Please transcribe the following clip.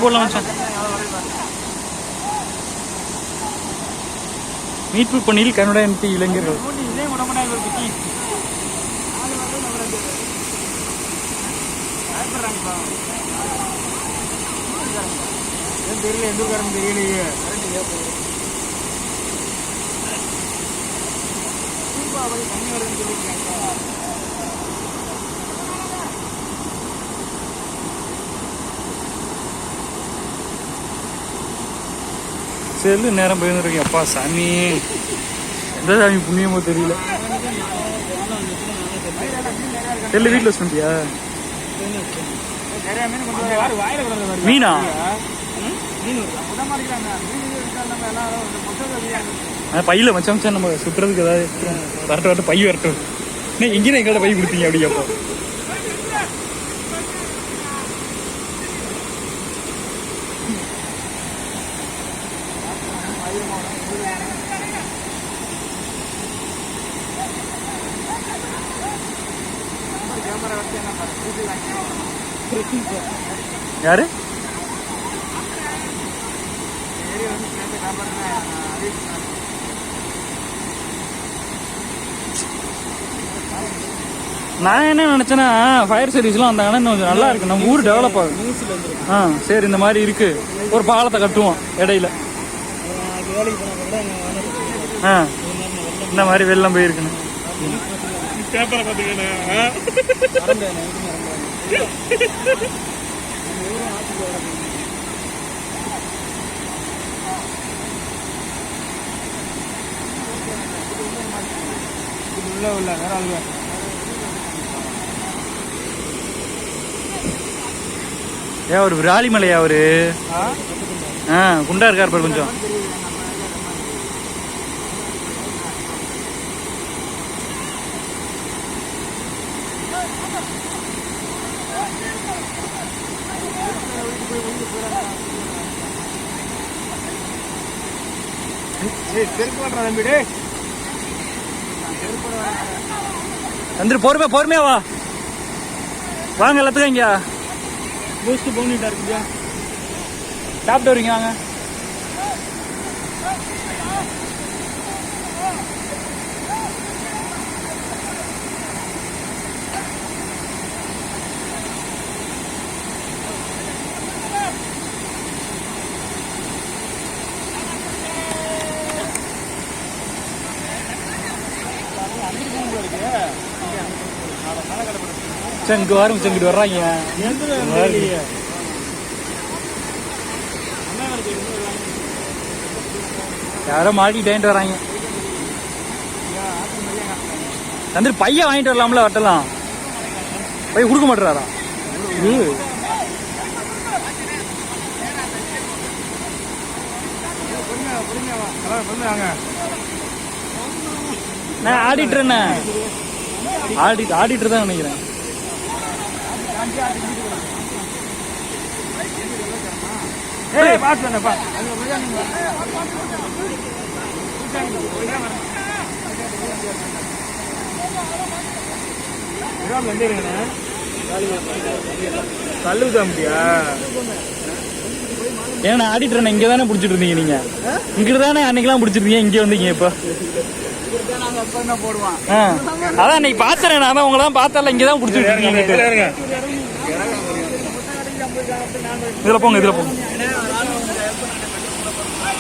போடலாம் மீட்பு பணியில் கனடா எம்பி இளைஞர்கள் தெரியல எந்த காரணம் தெரியலையே தண்ணி வருதுன்னு சொல்லியிருக்காங்க. செல்லு நேரம் போயிருந்துருக்கேன். அப்பா சாமி எந்த சாமி புண்ணியமோ தெரியல. செல்லு வீட்டில் வச்சுட்டியா? மீனா பையில மச்சான் நம்ம சுட்டுறதுக்கு ஏதாவது வரட்டும் பை வரட்டும். எங்கேயும் எங்கள்ட்ட பை கொடுத்தீங்க அப்படி அப்போ யாரு நான் என்ன நினைச்சேன்னா ஃபயர் சர்வீஸ்லாம் வந்தாங்கன்னா கொஞ்சம் நல்லா இருக்கு. நம்ம ஊர் டெவலப் ஆகும். சரி இந்த மாதிரி இருக்கு ஒரு பாலத்தை கட்டுவோம் இடையில. இந்த மாதிரி வெள்ளம் போயிருக்குன்னு ஏன் ஒரு விராலிமலையா அவரு குண்டா இருக்காரு பாரு கொஞ்சம். வந்துரு பொறுமையா வா வாங்க எல்லாத்துக்கும். இங்க பூஸ்ட் போனிட்டா இருக்குயா சாப்பிட்டு வரீங்க வாங்க. இங்க வரும் இங்கிட்டு வர்றாங்க. யாரோ மாட்டிட்டேன்ட்டு வராங்க. வந்து பையன் வாங்கிட்டு வரலாம்ல வட்டலாம். பையன் கொடுக்க மாட்டாரா? நான் ஆடிட்டர் தான் நினைக்கிறேன். ஏன்னா ஆடிட்டர் இங்க தானே பிடிச்சிட்டு இருந்தீங்க. நீங்க இங்கிட்டு தானே அன்னைக்கெல்லாம் பிடிச்சிருந்தீங்க. இங்க வந்தீங்க இப்ப அதான் இன்னைக்கு பாத்துறேன். நான் தான் உங்களதான் பார்த்தல இங்கதான் பிடிச்சிட்டு இருக்கீங்க. இதுல போங்க